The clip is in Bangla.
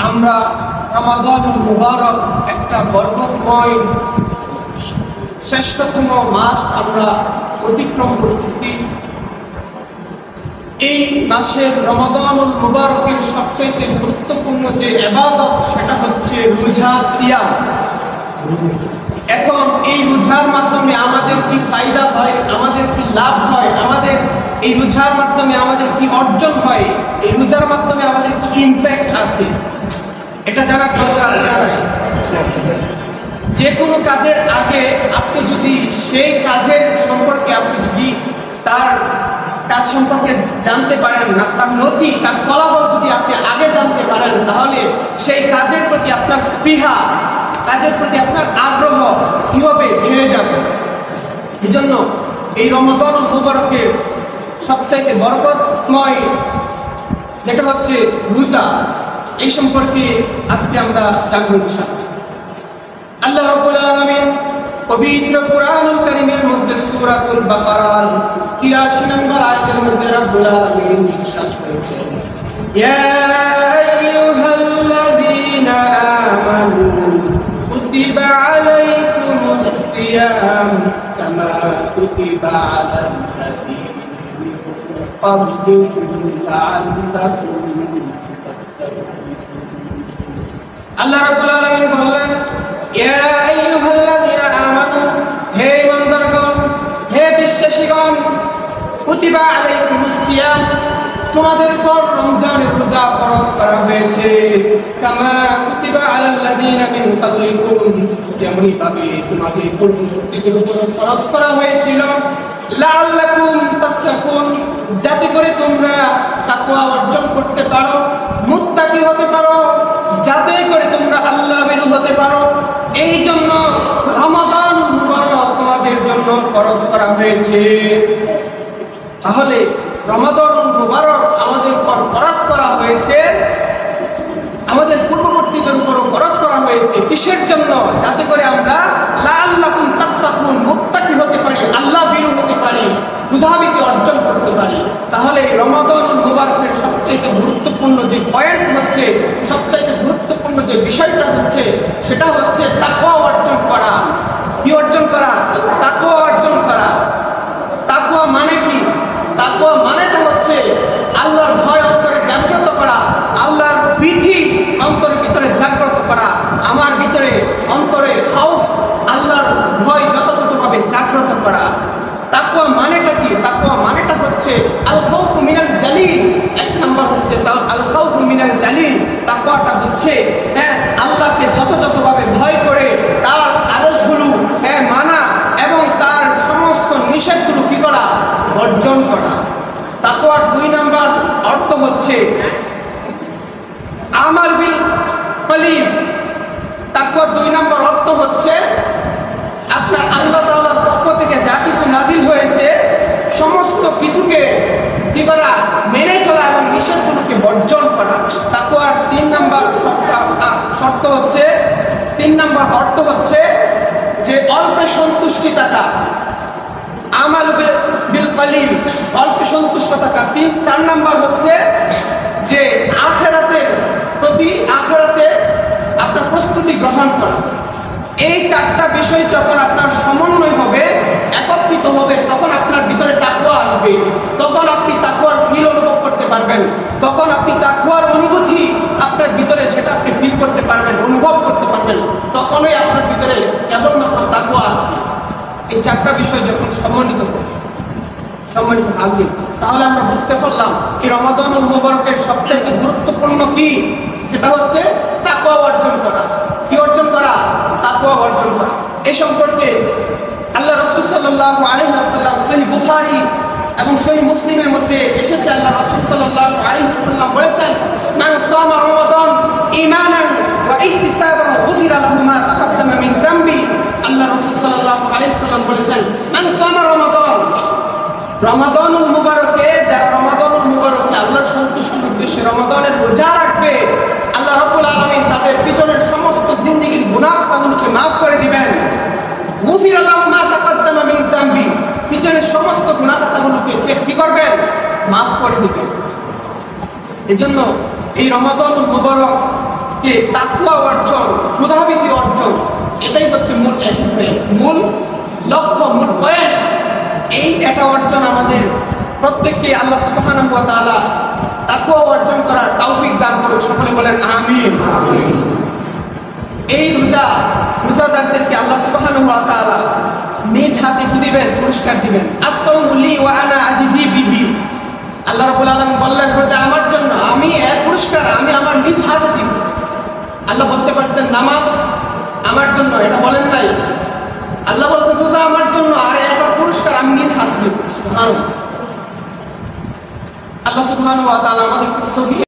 আমরা রমাদানুল মুবারক একটা বরকতময় শ্রেষ্ঠতম মাস আমরা অতিক্রম করতেছি। এই মাসের রমাদানুল মুবারকের সবচাইতে গুরুত্বপূর্ণ যে ইবাদত সেটা হচ্ছে রোজা, সিয়াম। এখন এই রোজার মাধ্যমে আমাদের কি ফায়দা হয়, আমাদের কি লাভ হয়, আমাদের এই রোজার মাধ্যমে আমাদের কি অর্জন হয়, এই রোজার মাধ্যমে আমাদের কি ইমপ্যাক্ট আছে, এটা জানার দরকার আছে। যে কোনো কাজের আগে আপনি যদি সেই কাজের সম্পর্কে আপনি যদি তার কাজ সম্পর্কে জানতে পারেন না, তার নথি, তার ফলাফল যদি আপনি আগে জানতে পারেন, তাহলে সেই কাজের প্রতি আপনার স্পৃহা, কাজের প্রতি আপনার আগ্রহ কি হবে, বেড়ে যাবে। এই জন্য এই রমাদানুল মুবারকের সবচাইতে বরকতময় যেটা হচ্ছে রোজা, এই সম্পর্কে আজকে আমরা জানব ইনশাআল্লাহ। আল্লাহ রাব্বুল আলামিন পবিত্র কুরআনুল কারীমের মধ্যে সূরাতুল বাকারার 83 নম্বর আয়াতের মধ্যে রাব্বুল আলামিন ইরশাদ করেছেন, ইয়া আইয়ুহাল্লাযীনা আমানু কুতিবা আলাইকুমুস সিয়াম কামা কুতিবা আলাল্লাযীনা মিন ক্বাবলিকুম লাআল্লাকুম তাত্তাকুন। আল্লাহ রাব্বুল আলামিন বললেন, ইয়া আইয়ুহাল্লাযীনা আমানু, হে ঈমানদারগণ, হে বিশ্বাসীগণ, কুতিবা আলাইকুমুস সিয়াম, তোমাদের উপর রমজানের রোজা ফরজ করা হয়েছে, কামা কুতিবা আলাল্লাযীনা মিন ক্বাবলিকুম, যেমনি ভাবে তোমাদের পূর্ববর্তীদের উপর ফরজ করা হয়েছিল, লাআল্লাকুম তাত্তাকুন, যাতে করে তোমরা তাকওয়া অর্জন করতে পারো, মুত্তাকি হতে পারো, যাতে করে তোমরা আল্লাহ ভীরু হতে পারো। এই জন্য রমাদানুল মুবারক তোমাদের জন্য ফরজ করা হয়েছে। তাহলে রমাদানুল মুবারক আমাদের উপর ফরজ করা হয়েছে, আমাদের পূর্ববর্তীদের উপরও ফরজ করা হয়েছে। কিসের জন্য? যাতে করে আমরা লাআল্লাকুম তাত্তাকুন, মুত্তাকি হতে পারি, আল্লাহ ভীরু হতে পারি, ক্ষুধাভীতি অর্জন করতে পারি। তাহলে রমাদানুল মুবারকের সবচেয়ে গুরুত্বপূর্ণ যে পয়েন্ট হচ্ছে, সবচেয়ে গুরুত্বপূর্ণ যে বিষয়টা হচ্ছে, সেটা হচ্ছে তাকওয়া অর্জন করা। কি অর্জন করা? তাকওয়া অর্জন করা। তাকওয়া মানে কি? তাকওয়া মানেটা হচ্ছে আল্লাহর ভয় অন্তরে জাগ্রত করা, আল্লাহর ভীতি অন্তরের ভিতরে জাগ্রত করা, আমার ভিতরে অন্তরে খাউফ, আল্লাহর ভয় যথাযথভাবে জাগ্রত করা। তাকওয়া মানেটা কি? তাকওয়া মানেটা হচ্ছে আল খাউফু মিনাল জালিল। এক নম্বর হচ্ছে আল খাউফু মিনাল জালিল। তাকওয়াটা হচ্ছে আল্লাহকে যথাযথভাবে ভয় করে তার আদেশগুলো মানা এবং তার সমস্ত নিষেধগুলো কি করা, বর্জন করা। তাকওয়ার 2 নম্বর অর্থ হচ্ছে আমাল বিল কলিব। তাকওয়ার 2 নম্বর অর্থ হচ্ছে আপনার আল্লাহ তাআলার পক্ষ থেকে যা কিছু নাজিল হয়েছে সমস্ত কিছুকে কি করা, মেনে চলা এবং নিষেধগুলোকে বর্জন করা। তাকওয়ার 3 নম্বর শর্ত হচ্ছে, 3 নম্বর অর্থ হচ্ছে যে অল্পে সন্তুষ্টি থাকা। আমাল বিল কলিল, অল্পে সন্তুষ্ট থাকা। 4 নম্বর হচ্ছে যে আখিরাতের প্রতি, আখিরাতে আপনার প্রস্তুতি গ্রহণ করা। এই 4টা বিষয় যখন আপনার সমন্বয় হবে, একত্রিত হবে, তখন আপনার ভিতরে তাকওয়া আসবে। তখন আপনি তাকওয়ার ফিল অনুভব করতে পারবেন, তখন আপনি তাকওয়ার অনুভূতি আপনার ভিতরে সেটা আপনি ফিল করতে পারবেন, অনুভব করতে পারবেন। তখনই আপনার ভিতরে কেবলমাত্র তাকওয়া আসবে। এই 4টা বিষয় যখন সম্মানিত আসবে, তাহলে আমরা বুঝতে পারলাম এই রমাদানুল মুবারকের সবচেয়ে গুরুত্বপূর্ণ কি, সেটা হচ্ছে তাকওয়া অর্জন করা। কি অর্জন করা? তাকওয়া অর্জন করা। এই সম্পর্কে আল্লাহ রাসূল সাল্লাল্লাহু আলাইহি ওয়াসাল্লাম সহিহ বুখারী এবং সহিহ মুসলিমের মধ্যে এসেছে, আল্লাহ রাসূল সাল্লাল্লাহু আলাইহি ওয়াসাল্লাম বলেছেন, মান সামা রমাদান ঈমানান ওয়া ইহতিসাবান গুফিরা লাহু মা তাকাদ্দামা মিন যামবি। আল্লাহ রাসূল সাল্লাল্লাহু আলাইহি ওয়াসাল্লাম বলেছেন, মান সামা রমাদান, রমাদানুল মুবারকে যারা রমাদানুল মুবারকে আল্লাহর সন্তুষ্টির উদ্দেশ্যে রমাদানের রোজা রাখবে, আল্লাহ রাব্বুল আলামিন তাদের পিছনের সমস্ত জিন্দেগীর গুনাহগুলোকে মাফ করে দিবেন। গুফিরা লাহু মা তাকাদ্দামা মিন যামবি, পিছনের সমস্ত গুনাহগুলোকে কি করবেন? মাফ করে দিবেন। এজন্য এই রমাদানুল মুবারককে তাকওয়া অর্জন, ক্ষুধাবৃত্তি অর্জন, এটাই হচ্ছে মূল অ্যাচিভমেন্ট, মূল লক্ষ্য, মূল পয়েন্ট। এটা অর্জন আমাদের প্রত্যেককে আল্লাহ সুবহানাহু ওয়া তাআলা তাকওয়া অর্জন করার তৌফিক দান করুন। সকলে বলেন আমিন। এই রোজাদারদেরকে আল্লাহ সুবহানাহু ওয়া তাআলা নিজ হাতে কি দিবেন? পুরস্কার দিবেন। আস-সাওমু লি ওয়া আনা আজিজি বিহি। আল্লাহ রাব্বুল আলামিন বললেন রোজা আমার জন্য, আমি এর পুরস্কার আমি আমার নিজ হাতে দিব। আল্লাহ বলতে পারতেন নামাজ আমার জন্য, এটা বলেন নাই। আল্লাহ বলছে রোজা আমার জন্য, আর এটার পুরস্কার আমি নিজ হাতে দিব। সুবহানাল্লাহ। আল্লাহ সুবহানাহু ওয়া তাআলা আমাদেরকে সহি